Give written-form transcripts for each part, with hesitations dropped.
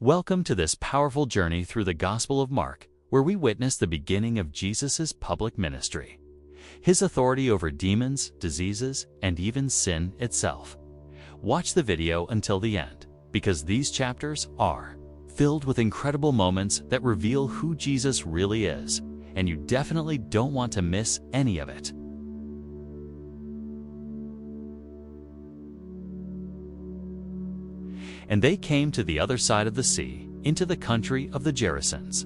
Welcome to this powerful journey through the Gospel of Mark, where we witness the beginning of Jesus' public ministry, his authority over demons, diseases, and even sin itself. Watch the video until the end, because these chapters are filled with incredible moments that reveal who Jesus really is, and you definitely don't want to miss any of it. And they came to the other side of the sea, into the country of the Gerasenes.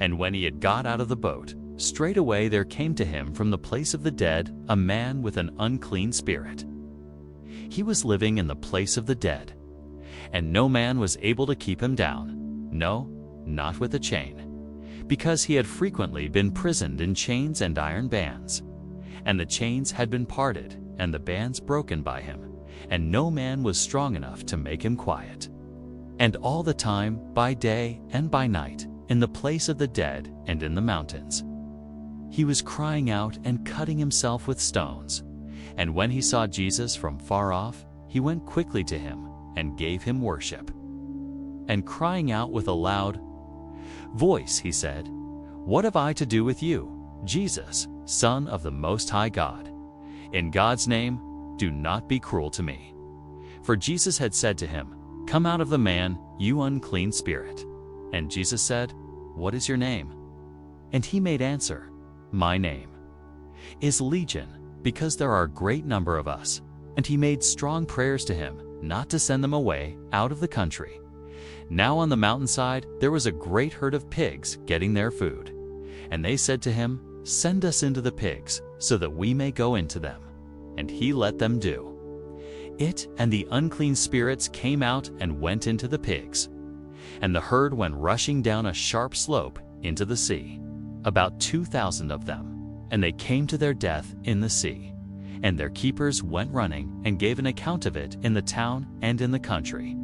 And when he had got out of the boat, straightway there came to him from the place of the dead a man with an unclean spirit. He was living in the place of the dead, and no man was able to keep him down, no, not with a chain, because he had frequently been prisoned in chains and iron bands. And the chains had been parted, and the bands broken by him, and no man was strong enough to make him quiet. And all the time, by day and by night, in the place of the dead and in the mountains, he was crying out and cutting himself with stones. And when he saw Jesus from far off, he went quickly to him and gave him worship. And crying out with a loud voice, he said, "What have I to do with you, Jesus, Son of the Most High God? In God's name, do not be cruel to me." For Jesus had said to him, "Come out of the man, you unclean spirit." And Jesus said, "What is your name?" And he made answer, "My name is Legion, because there are a great number of us." And he made strong prayers to him, not to send them away out of the country. Now on the mountainside there was a great herd of pigs getting their food. And they said to him, "Send us into the pigs, so that we may go into them." And he let them do it, and the unclean spirits came out and went into the pigs. And the herd went rushing down a sharp slope into the sea, about 2,000 of them, and they came to their death in the sea. And their keepers went running and gave an account of it in the town and in the country.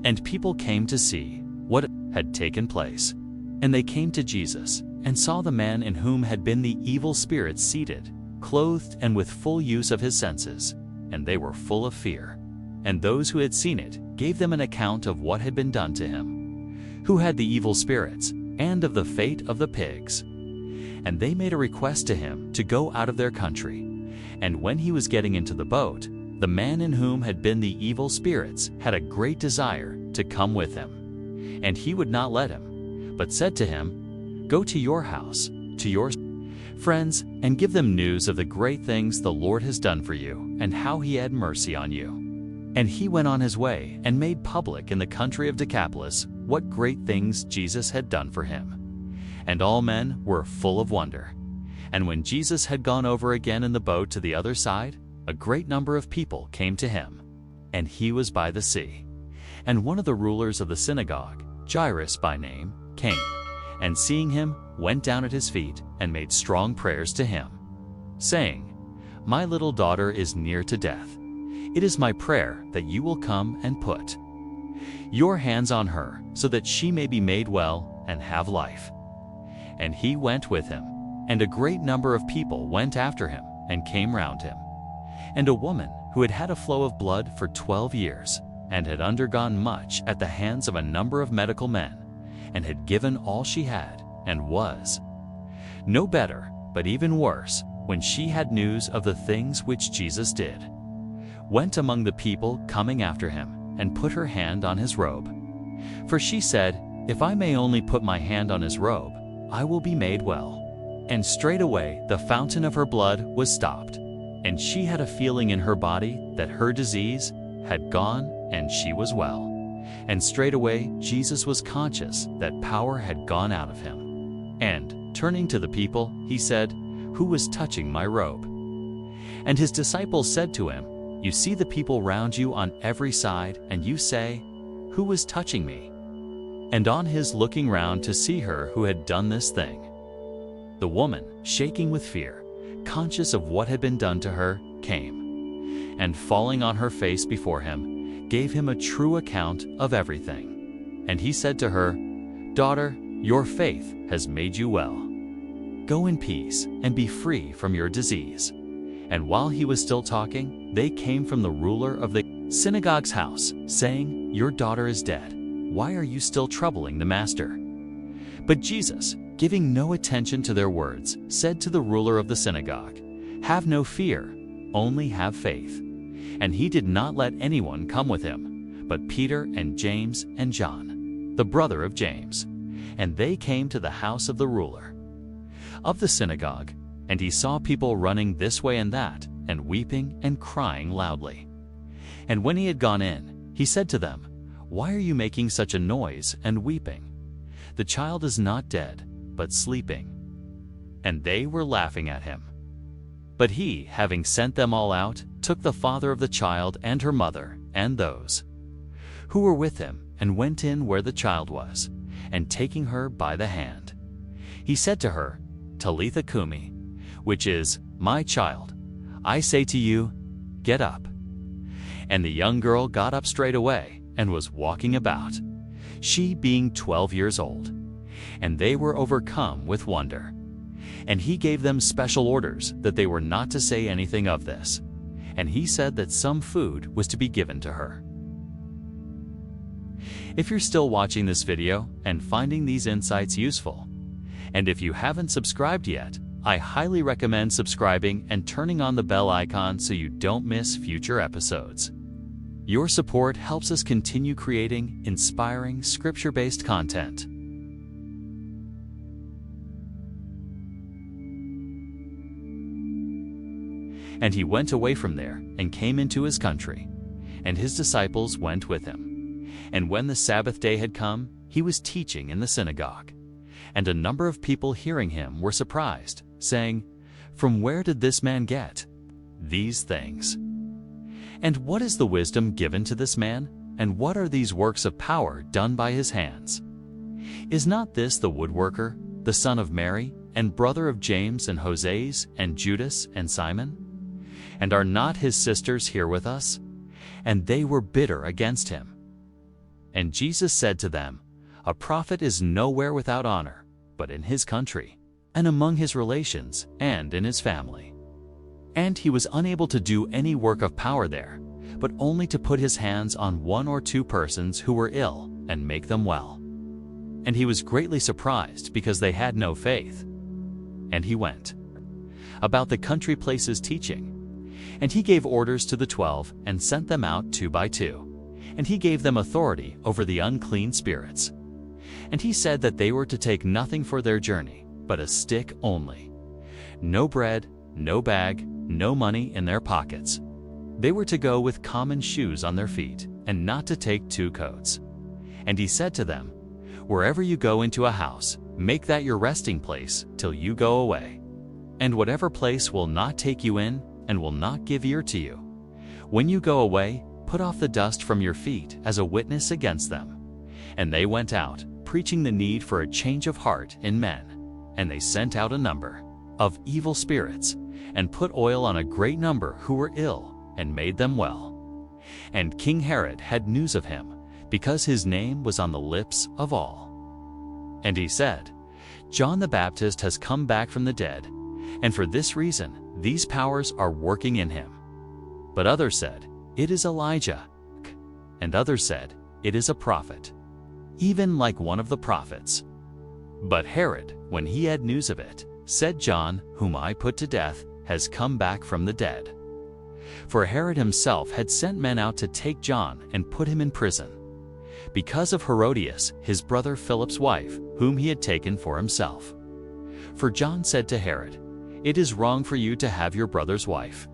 And people came to see what had taken place. And they came to Jesus, and saw the man in whom had been the evil spirit seated, clothed and with full use of his senses, and they were full of fear. And those who had seen it gave them an account of what had been done to him, who had the evil spirits, and of the fate of the pigs. And they made a request to him to go out of their country. And when he was getting into the boat, the man in whom had been the evil spirits had a great desire to come with him. And he would not let him, but said to him, "Go to your house, to your friends, and give them news of the great things the Lord has done for you, and how he had mercy on you." And he went on his way, and made public in the country of Decapolis what great things Jesus had done for him. And all men were full of wonder. And when Jesus had gone over again in the boat to the other side, a great number of people came to him, and he was by the sea. And one of the rulers of the synagogue, Jairus by name, came, and seeing him, went down at his feet and made strong prayers to him, saying, "My little daughter is near to death. It is my prayer that you will come and put your hands on her, so that she may be made well and have life." And he went with him, and a great number of people went after him and came round him. And a woman who had had a flow of blood for 12 years, and had undergone much at the hands of a number of medical men, and had given all she had, and was no better, but even worse, when she had news of the things which Jesus did, went among the people coming after him, and put her hand on his robe. For she said, "If I may only put my hand on his robe, I will be made well." And straightway the fountain of her blood was stopped, and she had a feeling in her body that her disease had gone, and she was well. And straightway Jesus was conscious that power had gone out of him. And, turning to the people, he said, "Who was touching my robe?" And his disciples said to him, "You see the people round you on every side, and you say, 'Who was touching me?'" And on his looking round to see her who had done this thing, the woman, shaking with fear, conscious of what had been done to her, came, and falling on her face before him, gave him a true account of everything. And he said to her, "Daughter, your faith has made you well. Go in peace and be free from your disease." And while he was still talking, they came from the ruler of the synagogue's house, saying, "Your daughter is dead. "Why are you still troubling the master?" But Jesus, giving no attention to their words, said to the ruler of the synagogue, "Have no fear, only have faith." And he did not let anyone come with him, but Peter and James and John, the brother of James. And they came to the house of the ruler of the synagogue, and he saw people running this way and that, and weeping and crying loudly. And when he had gone in, he said to them, "Why are you making such a noise and weeping? The child is not dead, but sleeping." And they were laughing at him. But he, having sent them all out, took the father of the child and her mother and those who were with him, and went in where the child was, and taking her by the hand, he said to her, "Talitha cumi," which is, "My child, I say to you, get up." And the young girl got up straight away, and was walking about, she being 12 years old. And they were overcome with wonder. And he gave them special orders that they were not to say anything of this. And he said that some food was to be given to her. If you're still watching this video and finding these insights useful, and if you haven't subscribed yet, I highly recommend subscribing and turning on the bell icon so you don't miss future episodes. Your support helps us continue creating inspiring scripture-based content. And he went away from there and came into his country, and his disciples went with him. And when the Sabbath day had come, he was teaching in the synagogue. And a number of people hearing him were surprised, saying, "From where did this man get these things? And what is the wisdom given to this man? And what are these works of power done by his hands? Is not this the woodworker, the son of Mary, and brother of James and Joses and Judas and Simon? And are not his sisters here with us?" And they were bitter against him. And Jesus said to them, "A prophet is nowhere without honor, but in his country, and among his relations, and in his family." And he was unable to do any work of power there, but only to put his hands on 1 or 2 persons who were ill, and make them well. And he was greatly surprised because they had no faith. And he went about the country places teaching. And he gave orders to the 12, and sent them out 2 by 2. And he gave them authority over the unclean spirits. And he said that they were to take nothing for their journey, but a stick only. No bread, no bag, no money in their pockets. They were to go with common shoes on their feet, and not to take 2 coats. And he said to them, "Wherever you go into a house, make that your resting place till you go away. And whatever place will not take you in, and will not give ear to you, when you go away, put off the dust from your feet as a witness against them." And they went out, preaching the need for a change of heart in men. And they sent out a number of evil spirits, and put oil on a great number who were ill, and made them well. And King Herod had news of him, because his name was on the lips of all. And he said, "John the Baptist has come back from the dead, and for this reason these powers are working in him." But others said, "It is Elijah." And others said, "It is a prophet, even like one of the prophets." But Herod, when he had news of it, said, "John, whom I put to death, has come back from the dead." For Herod himself had sent men out to take John and put him in prison, because of Herodias, his brother Philip's wife, whom he had taken for himself. For John said to Herod, "It is wrong for you to have your brother's wife."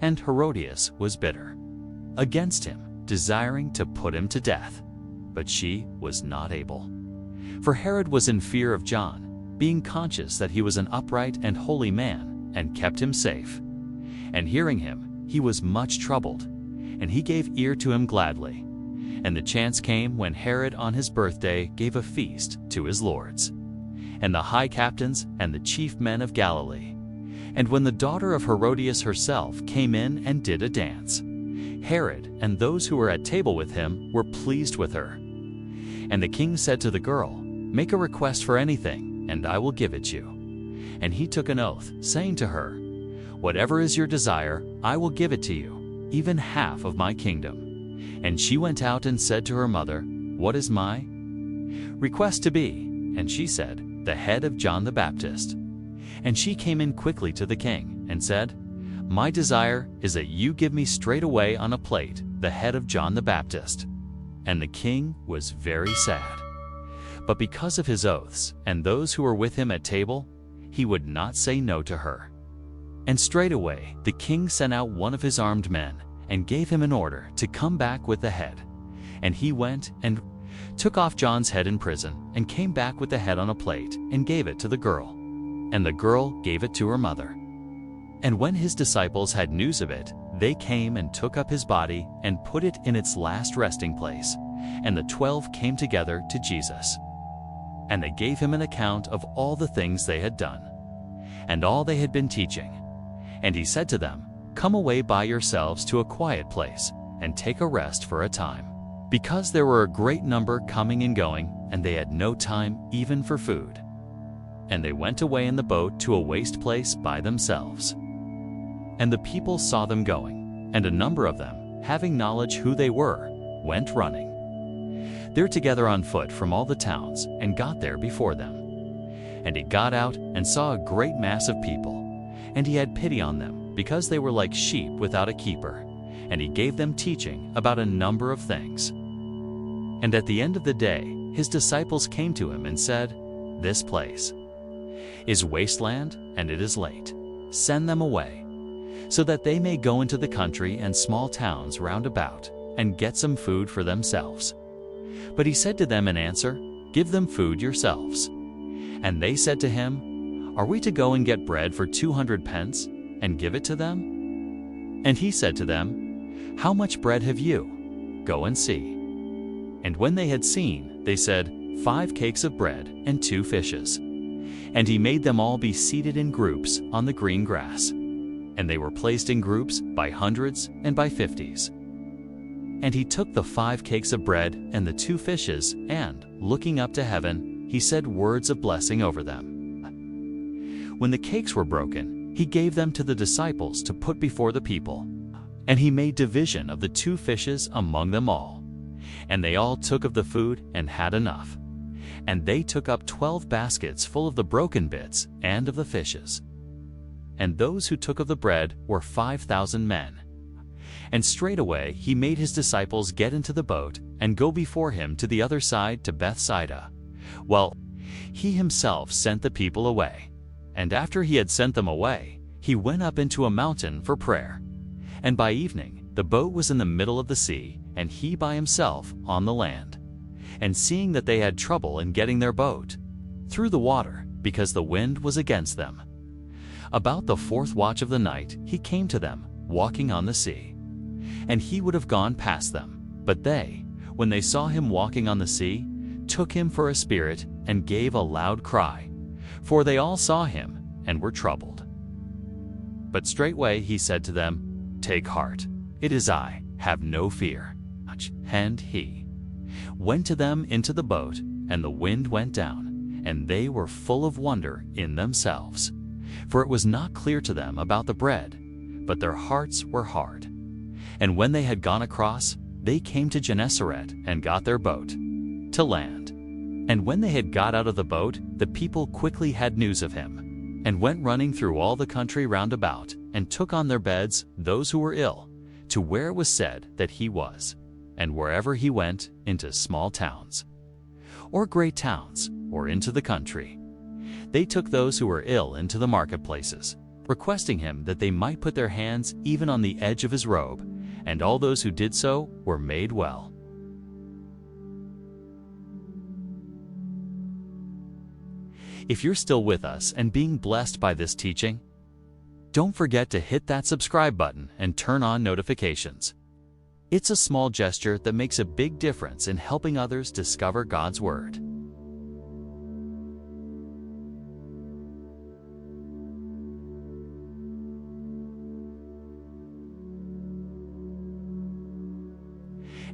And Herodias was bitter against him, desiring to put him to death. But she was not able. For Herod was in fear of John, being conscious that he was an upright and holy man, and kept him safe. And hearing him, he was much troubled, and he gave ear to him gladly. And the chance came when Herod on his birthday gave a feast to his lords, and the high captains and the chief men of Galilee. And when the daughter of Herodias herself came in and did a dance, Herod and those who were at table with him were pleased with her. And the king said to the girl, "Make a request for anything, and I will give it you." And he took an oath, saying to her, "Whatever is your desire, I will give it to you, even half of my kingdom." And she went out and said to her mother, "What is my request to be?" And she said, "The head of John the Baptist." And she came in quickly to the king and said, "My desire is that you give me straight away on a plate the head of John the Baptist." And the king was very sad. But because of his oaths and those who were with him at table, he would not say no to her. And straightway the king sent out one of his armed men and gave him an order to come back with the head. And he went and took off John's head in prison and came back with the head on a plate and gave it to the girl. And the girl gave it to her mother. And when his disciples had news of it, they came and took up his body and put it in its last resting place. And the 12 came together to Jesus. And they gave him an account of all the things they had done, and all they had been teaching. And he said to them, "Come away by yourselves to a quiet place, and take a rest for a time." Because there were a great number coming and going, and they had no time even for food. And they went away in the boat to a waste place by themselves. And the people saw them going, and a number of them, having knowledge who they were, went running. They're together on foot from all the towns, and got there before them. And he got out and saw a great mass of people, and he had pity on them, because they were like sheep without a keeper. And he gave them teaching about a number of things. And at the end of the day, his disciples came to him and said, "This place is wasteland, and it is late. Send them away, so that they may go into the country and small towns round about, and get some food for themselves." But he said to them in answer, "Give them food yourselves." And they said to him, "Are we to go and get bread for 200 pence, and give it to them?" And he said to them, "How much bread have you? Go and see." And when they had seen, they said, 5 cakes of bread and 2 fishes. And he made them all be seated in groups on the green grass. And they were placed in groups by hundreds and by 50s. And he took the 5 cakes of bread and the 2 fishes, and, looking up to heaven, he said words of blessing over them. When the cakes were broken, he gave them to the disciples to put before the people. And he made division of the 2 fishes among them all. And they all took of the food and had enough. And they took up 12 baskets full of the broken bits and of the fishes. And those who took of the bread were 5,000 men. And straightway he made his disciples get into the boat and go before him to the other side to Bethsaida, while he himself sent the people away. And after he had sent them away, he went up into a mountain for prayer. And by evening the boat was in the middle of the sea, and he by himself on the land. And seeing that they had trouble in getting their boat through the water, because the wind was against them, about the 4th watch of the night he came to them, walking on the sea. And he would have gone past them, but they, when they saw him walking on the sea, took him for a spirit and gave a loud cry, for they all saw him and were troubled. But straightway he said to them, "Take heart, it is I, have no fear." And he went to them into the boat, and the wind went down, and they were full of wonder in themselves. For it was not clear to them about the bread, but their hearts were hard. And when they had gone across, they came to Gennesaret and got their boat to land. And when they had got out of the boat, the people quickly had news of him, and went running through all the country round about, and took on their beds those who were ill, to where it was said that he was. And wherever he went, into small towns, or great towns, or into the country, they took those who were ill into the marketplaces, requesting him that they might put their hands even on the edge of his robe, and all those who did so were made well. If you're still with us and being blessed by this teaching, don't forget to hit that subscribe button and turn on notifications. It's a small gesture that makes a big difference in helping others discover God's Word.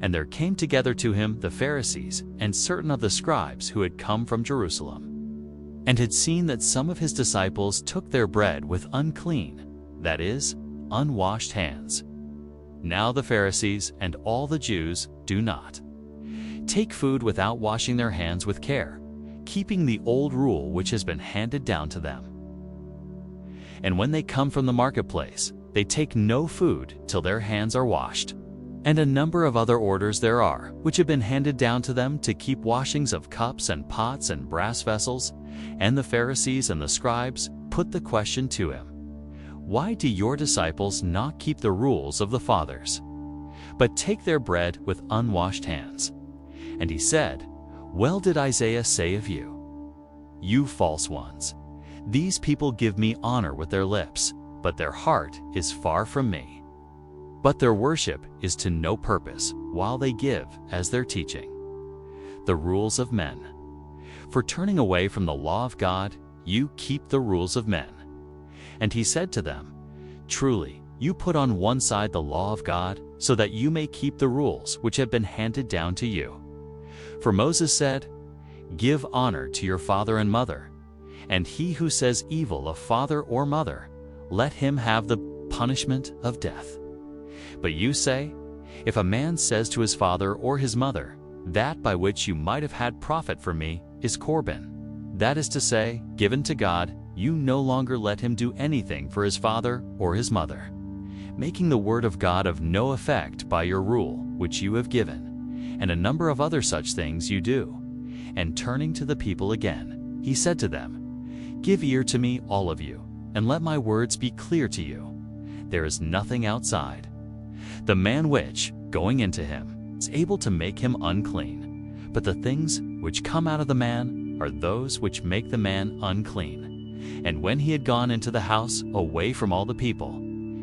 And there came together to him the Pharisees and certain of the scribes who had come from Jerusalem, and had seen that some of his disciples took their bread with unclean, that is, unwashed hands. Now the Pharisees and all the Jews do not take food without washing their hands with care, keeping the old rule which has been handed down to them. And when they come from the marketplace, they take no food till their hands are washed. And a number of other orders there are, which have been handed down to them to keep washings of cups and pots and brass vessels. And the Pharisees and the scribes put the question to him, "Why do your disciples not keep the rules of the fathers, but take their bread with unwashed hands?" And he said, "Well did Isaiah say of you, 'You false ones, these people give me honor with their lips, but their heart is far from me. But their worship is to no purpose, while they give as their teaching the rules of men. For turning away from the law of God, you keep the rules of men.' And he said to them, 'Truly, you put on one side the law of God, so that you may keep the rules which have been handed down to you. For Moses said, Give honor to your father and mother, and he who says evil of father or mother, let him have the punishment of death. But you say, if a man says to his father or his mother, that by which you might have had profit for me is Corban, that is to say, given to God, you no longer let him do anything for his father or his mother, making the word of God of no effect by your rule which you have given, and a number of other such things you do.' And turning to the people again, he said to them, Give ear to me, all of you, and let my words be clear to you. There is nothing outside the man which, going into him, is able to make him unclean, but the things which come out of the man are those which make the man unclean. And when he had gone into the house away from all the people,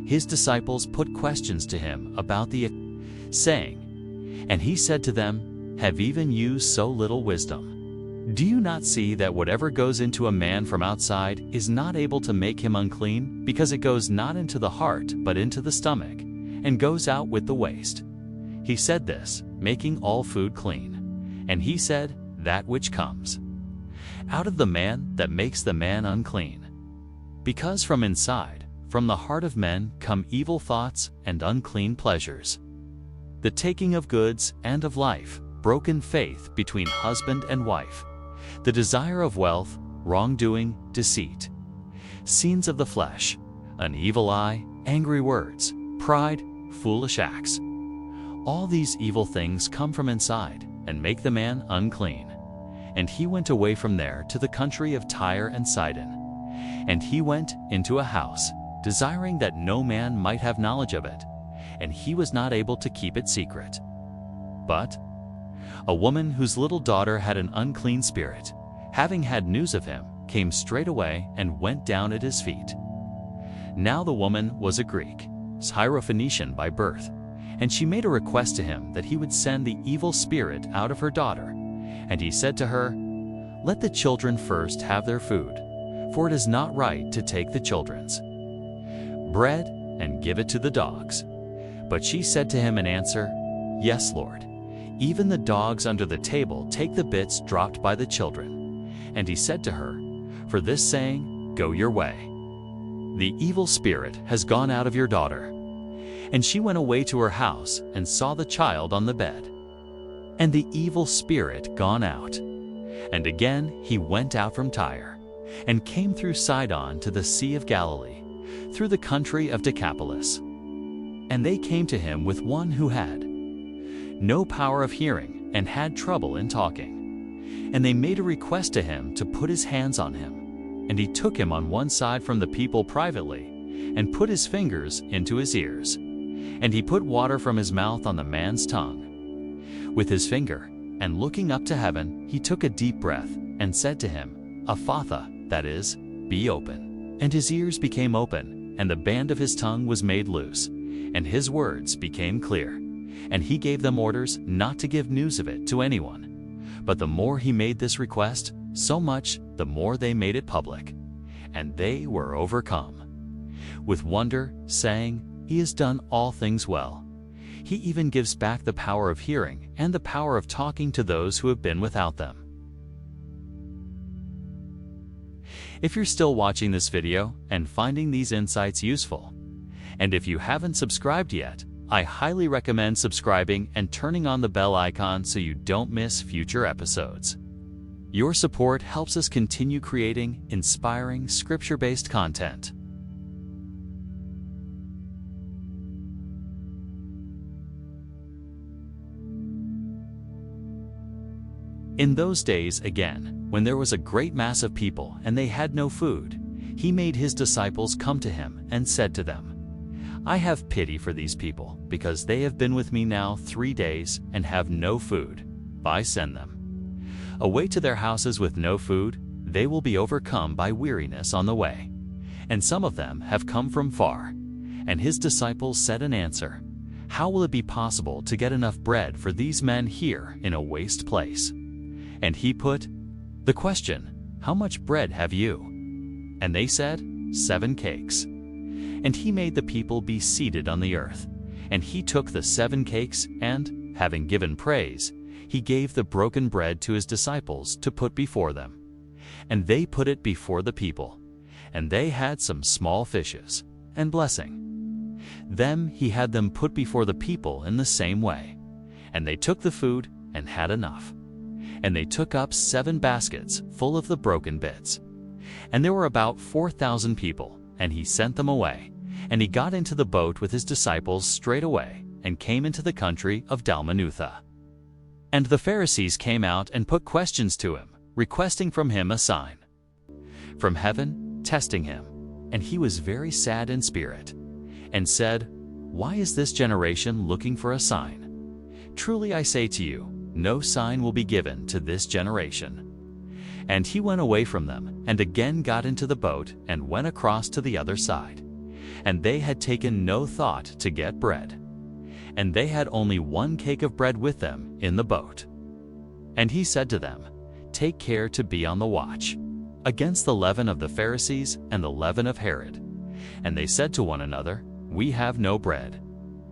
his disciples put questions to him about the saying, and he said to them, Have even you so little wisdom? Do you not see that whatever goes into a man from outside is not able to make him unclean, because it goes not into the heart but into the stomach, and goes out with the waste? He said this, making all food clean. And he said, That which comes out of the man that makes the man unclean. Because from inside, from the heart of men, come evil thoughts and unclean pleasures, the taking of goods and of life, broken faith between husband and wife, the desire of wealth, wrongdoing, deceit, scenes of the flesh, an evil eye, angry words, pride, foolish acts. All these evil things come from inside and make the man unclean. And he went away from there to the country of Tyre and Sidon. And he went into a house, desiring that no man might have knowledge of it, and he was not able to keep it secret. But a woman whose little daughter had an unclean spirit, having had news of him, came straightway and went down at his feet. Now the woman was a Greek, Syrophoenician by birth, and she made a request to him that he would send the evil spirit out of her daughter. And he said to her, Let the children first have their food, for it is not right to take the children's bread and give it to the dogs. But she said to him in answer, Yes, Lord. Even the dogs under the table take the bits dropped by the children. And he said to her, For this saying, go your way. The evil spirit has gone out of your daughter. And she went away to her house and saw the child on the bed, and the evil spirit gone out. And again he went out from Tyre, and came through Sidon to the Sea of Galilee, through the country of Decapolis. And they came to him with one who had no power of hearing, and had trouble in talking. And they made a request to him to put his hands on him. And he took him on one side from the people privately, and put his fingers into his ears. And he put water from his mouth on the man's tongue with his finger, and looking up to heaven, he took a deep breath, and said to him, Ephphatha, that is, be open. And his ears became open, and the band of his tongue was made loose, and his words became clear. And he gave them orders not to give news of it to anyone. But the more he made this request, so much the more they made it public. And they were overcome with wonder, saying, He has done all things well. He even gives back the power of hearing and the power of talking to those who have been without them. If you're still watching this video and finding these insights useful, and if you haven't subscribed yet, I highly recommend subscribing and turning on the bell icon so you don't miss future episodes. Your support helps us continue creating inspiring, scripture-based content. In those days, again, when there was a great mass of people and they had no food, he made his disciples come to him and said to them, I have pity for these people, because they have been with me now 3 days and have no food. I send them away to their houses with no food. They will be overcome by weariness on the way, and some of them have come from far. And his disciples said in answer, How will it be possible to get enough bread for these men here in a waste place? And he put the question, How much bread have you? And they said, 7 cakes. And he made the people be seated on the earth. And he took the 7 cakes, and, having given praise, he gave the broken bread to his disciples to put before them. And they put it before the people. And they had some small fishes, and blessing them, he had them put before the people in the same way. And they took the food, and had enough. And they took up 7 baskets full of the broken bits. And there were about 4,000 people, and he sent them away. And he got into the boat with his disciples straightway, and came into the country of Dalmanutha. And the Pharisees came out and put questions to him, requesting from him a sign from heaven, testing him. And he was very sad in spirit, and said, Why is this generation looking for a sign? Truly I say to you, no sign will be given to this generation. And he went away from them, and again got into the boat, and went across to the other side. And they had taken no thought to get bread. And they had only 1 cake of bread with them in the boat. And he said to them, Take care to be on the watch against the leaven of the Pharisees and the leaven of Herod. And they said to one another, We have no bread.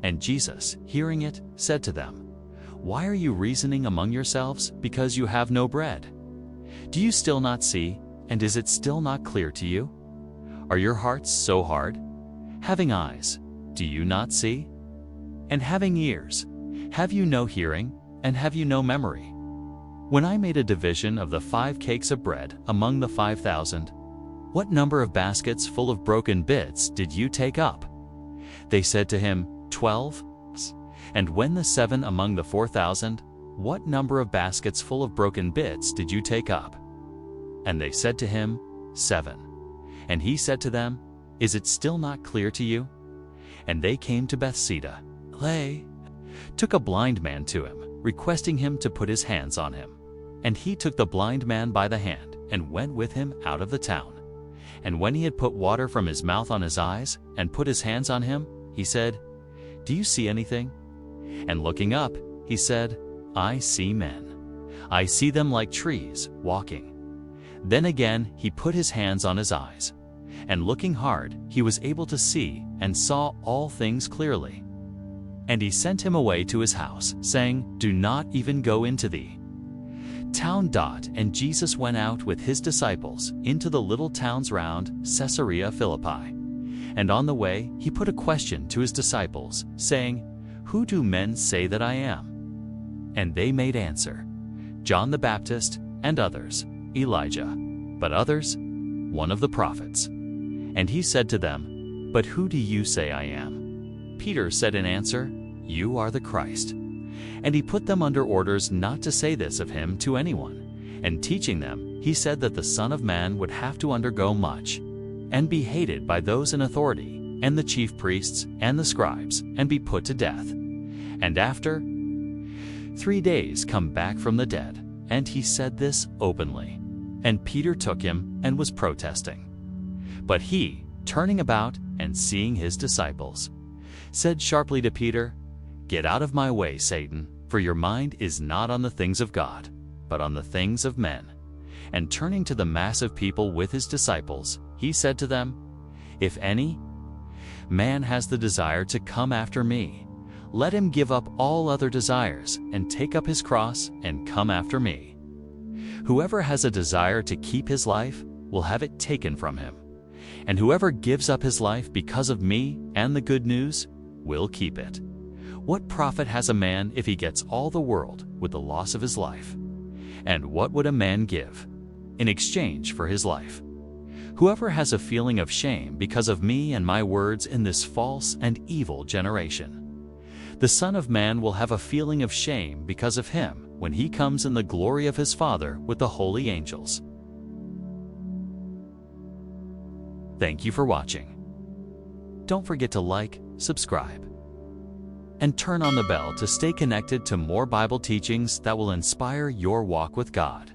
And Jesus, hearing it, said to them, Why are you reasoning among yourselves because you have no bread? Do you still not see, and is it still not clear to you? Are your hearts so hard? Having eyes, do you not see? And having ears, have you no hearing, and have you no memory? When I made a division of the 5 cakes of bread among the 5,000, what number of baskets full of broken bits did you take up? They said to him, 12. And when the 7 among the 4,000, what number of baskets full of broken bits did you take up? And they said to him, 7. And he said to them, Is it still not clear to you? And they came to Bethsaida. They took a blind man to him, requesting him to put his hands on him. And he took the blind man by the hand, and went with him out of the town. And when he had put water from his mouth on his eyes, and put his hands on him, he said, Do you see anything? And looking up, he said, I see men. I see them like trees, walking. Then again he put his hands on his eyes. And looking hard, he was able to see, and saw all things clearly. And he sent him away to his house, saying, Do not even go into the town. And Jesus went out with his disciples into the little towns round Caesarea Philippi. And on the way he put a question to his disciples, saying, Who do men say that I am? And they made answer, John the Baptist, and others, Elijah, but others, one of the prophets. And he said to them, But who do you say I am? Peter said in answer, You are the Christ. And he put them under orders not to say this of him to anyone. And teaching them, he said that the Son of Man would have to undergo much, and be hated by those in authority, and the chief priests, and the scribes, and be put to death. And after 3 days come back from the dead. And he said this openly. And Peter took him, and was protesting. But he, turning about, and seeing his disciples, said sharply to Peter, Get out of my way, Satan, for your mind is not on the things of God, but on the things of men. And turning to the mass of people with his disciples, he said to them, If any man has the desire to come after me, let him give up all other desires, and take up his cross, and come after me. Whoever has a desire to keep his life will have it taken from him. And whoever gives up his life because of me and the good news will keep it. What profit has a man if he gets all the world with the loss of his life? And what would a man give in exchange for his life? Whoever has a feeling of shame because of me and my words in this false and evil generation, the Son of Man will have a feeling of shame because of him when he comes in the glory of his Father with the holy angels. Thank you for watching. Don't forget to like, subscribe, and turn on the bell to stay connected to more Bible teachings that will inspire your walk with God.